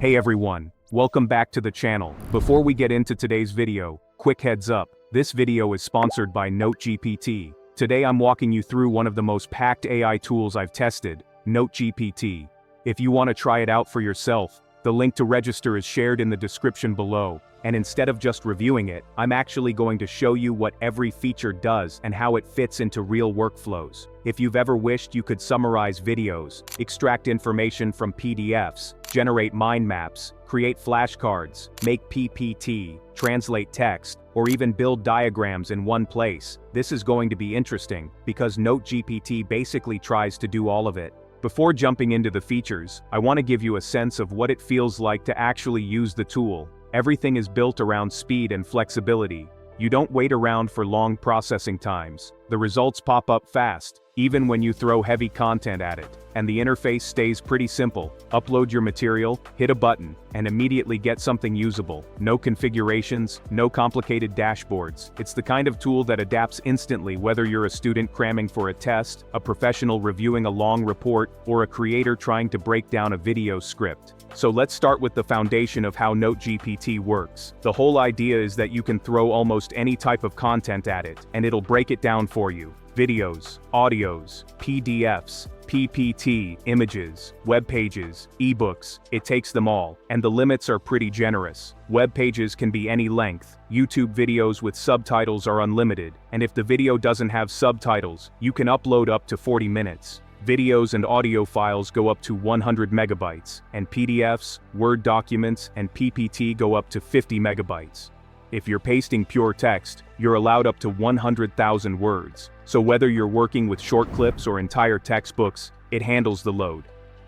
Hey everyone, welcome back to the channel. Before we get into today's video, quick heads up, this video is sponsored by NoteGPT. Today I'm walking you through one of the most packed AI tools I've tested, NoteGPT. If you want to try it out for yourself, the link to register is shared in the description below. And instead of just reviewing it, I'm actually going to show you what every feature does and how it fits into real workflows. If you've ever wished you could summarize videos, extract information from PDFs, generate mind maps, create flashcards, make PPT, translate text, or even build diagrams in one place, this is going to be interesting, because NoteGPT basically tries to do all of it. Before jumping into the features, I want to give you a sense of what it feels like to actually use the tool. Everything is built around speed and flexibility. You don't wait around for long processing times. The results pop up fast, even when you throw heavy content at it. And the interface stays pretty simple. Upload your material, hit a button, and immediately get something usable. No configurations, no complicated dashboards. It's the kind of tool that adapts instantly whether you're a student cramming for a test, a professional reviewing a long report, or a creator trying to break down a video script. So let's start with the foundation of how NoteGPT works. The whole idea is that you can throw almost any type of content at it, and it'll break it down for you. Videos, audios, PDFs, PPT, images, Webpages, eBooks, it takes them all, and the limits are pretty generous. Webpages can be any length, YouTube videos with subtitles are unlimited, and if the video doesn't have subtitles, you can upload up to 40 minutes. Videos and audio files go up to 100 megabytes, and PDFs, Word documents, and PPT go up to 50 megabytes. If you're pasting pure text, you're allowed up to 100,000 words. So whether you're working with short clips or entire textbooks, it handles the load.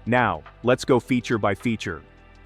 Now, let's go feature by feature.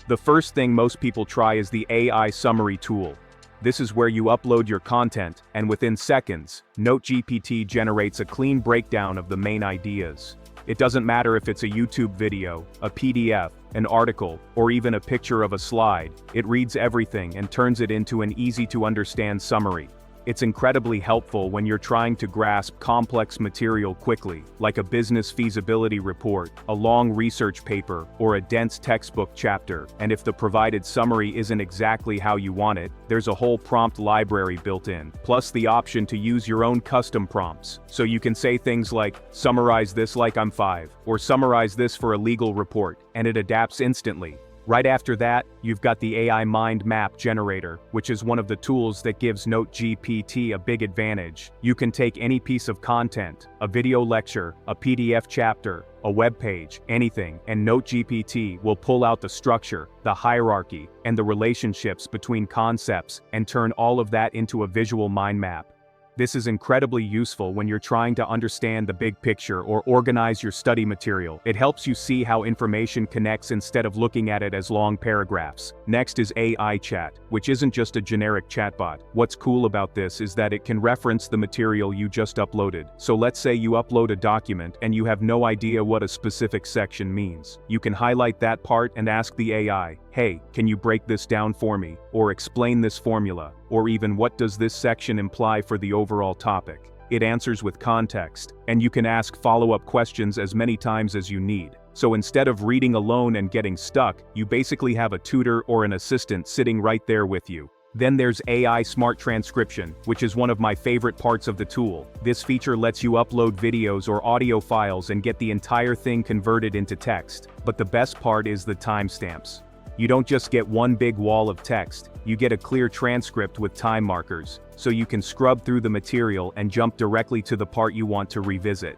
The first thing most people try is the AI summary tool. This is where you upload your content, and within seconds, NoteGPT generates a clean breakdown of the main ideas. It doesn't matter if it's a YouTube video, a PDF, an article, or even a picture of a slide, it reads everything and turns it into an easy-to-understand summary. It's incredibly helpful when you're trying to grasp complex material quickly, like a business feasibility report, a long research paper, or a dense textbook chapter, and if the provided summary isn't exactly how you want it, there's a whole prompt library built in, plus the option to use your own custom prompts, so you can say things like, summarize this like I'm 5, or summarize this for a legal report, and it adapts instantly. Right after that, you've got the AI mind map generator, which is one of the tools that gives NoteGPT a big advantage. You can take any piece of content, a video lecture, a PDF chapter, a web page, anything, and NoteGPT will pull out the structure, the hierarchy, and the relationships between concepts and turn all of that into a visual mind map. This is incredibly useful when you're trying to understand the big picture or organize your study material. It helps you see how information connects instead of looking at it as long paragraphs. Next is AI Chat, which isn't just a generic chatbot. What's cool about this is that it can reference the material you just uploaded. So let's say you upload a document and you have no idea what a specific section means. You can highlight that part and ask the AI, hey, can you break this down for me? Or explain this formula? Or even what does this section imply for the overall topic? It answers with context, and you can ask follow-up questions as many times as you need. So instead of reading alone and getting stuck, you basically have a tutor or an assistant sitting right there with you. Then there's AI Smart Transcription, which is one of my favorite parts of the tool. This feature lets you upload videos or audio files and get the entire thing converted into text. But the best part is the timestamps. You don't just get one big wall of text, you get a clear transcript with time markers, so you can scrub through the material and jump directly to the part you want to revisit.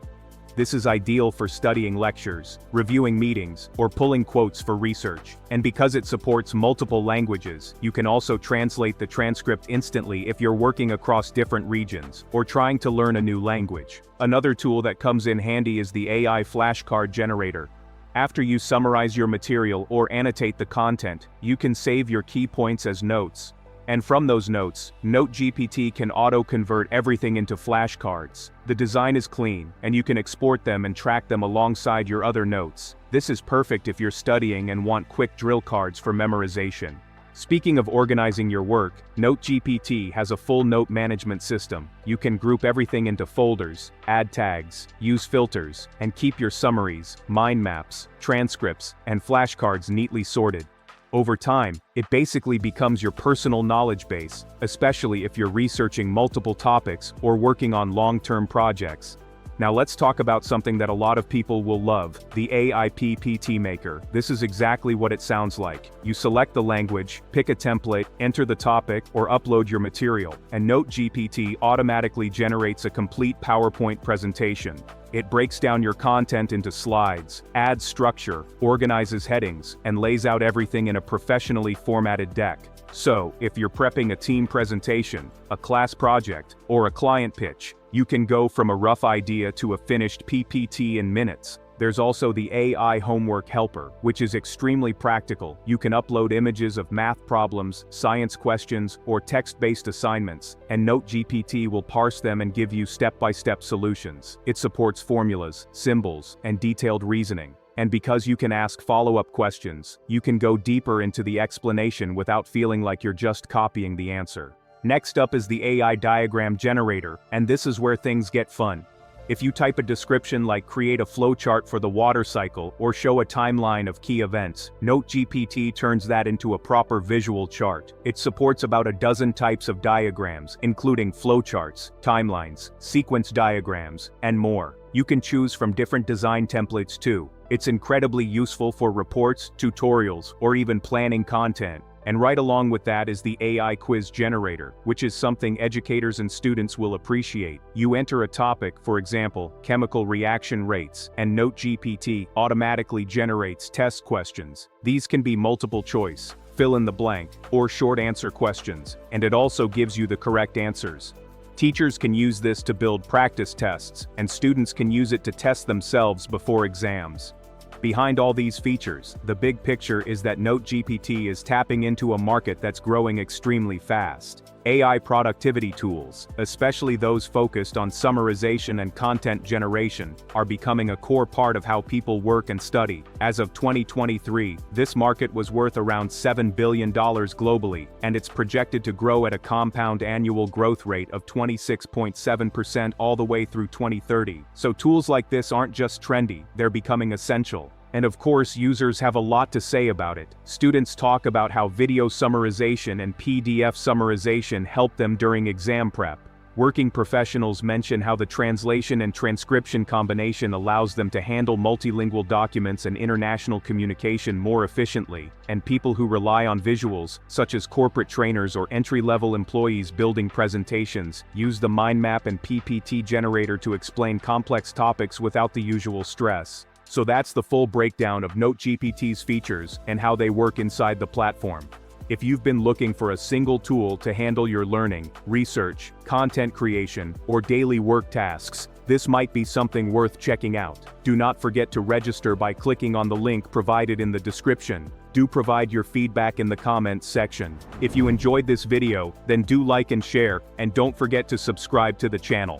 This is ideal for studying lectures, reviewing meetings, or pulling quotes for research. And because it supports multiple languages, you can also translate the transcript instantly if you're working across different regions, or trying to learn a new language. Another tool that comes in handy is the AI flashcard generator. After you summarize your material or annotate the content, you can save your key points as notes. And from those notes, NoteGPT can auto-convert everything into flashcards. The design is clean, and you can export them and track them alongside your other notes. This is perfect if you're studying and want quick drill cards for memorization. Speaking of organizing your work, NoteGPT has a full note management system. You can group everything into folders, add tags, use filters, and keep your summaries, mind maps, transcripts, and flashcards neatly sorted. Over time, it basically becomes your personal knowledge base, especially if you're researching multiple topics or working on long-term projects. Now let's talk about something that a lot of people will love, the AI PPT Maker. This is exactly what it sounds like. You select the language, pick a template, enter the topic, or upload your material, and NoteGPT automatically generates a complete PowerPoint presentation. It breaks down your content into slides, adds structure, organizes headings, and lays out everything in a professionally formatted deck. So, if you're prepping a team presentation, a class project, or a client pitch, you can go from a rough idea to a finished PPT in minutes. There's also the AI Homework Helper, which is extremely practical. You can upload images of math problems, science questions, or text-based assignments, and NoteGPT will parse them and give you step-by-step solutions. It supports formulas, symbols, and detailed reasoning. And because you can ask follow-up questions, you can go deeper into the explanation without feeling like you're just copying the answer. Next up is the AI diagram generator, and this is where things get fun. If you type a description like create a flowchart for the water cycle or show a timeline of key events, NoteGPT turns that into a proper visual chart. It supports about a dozen types of diagrams, including flowcharts, timelines, sequence diagrams, and more. You can choose from different design templates too. It's incredibly useful for reports, tutorials, or even planning content. And right along with that is the AI quiz generator, which is something educators and students will appreciate. You enter a topic, for example, chemical reaction rates, and NoteGPT automatically generates test questions. These can be multiple choice, fill in the blank, or short answer questions, and it also gives you the correct answers. Teachers can use this to build practice tests, and students can use it to test themselves before exams. Behind all these features, the big picture is that NoteGPT is tapping into a market that's growing extremely fast. AI productivity tools, especially those focused on summarization and content generation, are becoming a core part of how people work and study. As of 2023, this market was worth around $7 billion globally, and it's projected to grow at a compound annual growth rate of 26.7% all the way through 2030. So tools like this aren't just trendy, they're becoming essential. And of course, users have a lot to say about it. Students talk about how video summarization and PDF summarization help them during exam prep. Working professionals mention how the translation and transcription combination allows them to handle multilingual documents and international communication more efficiently. And people who rely on visuals, such as corporate trainers or entry-level employees building presentations, use the mind map and PPT generator to explain complex topics without the usual stress. So that's the full breakdown of NoteGPT's features and how they work inside the platform. If you've been looking for a single tool to handle your learning, research, content creation, or daily work tasks, this might be something worth checking out. Do not forget to register by clicking on the link provided in the description. Do provide your feedback in the comments section. If you enjoyed this video, then do like and share, and don't forget to subscribe to the channel.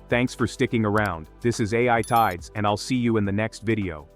Thanks for sticking around. This is AI Tides, and I'll see you in the next video.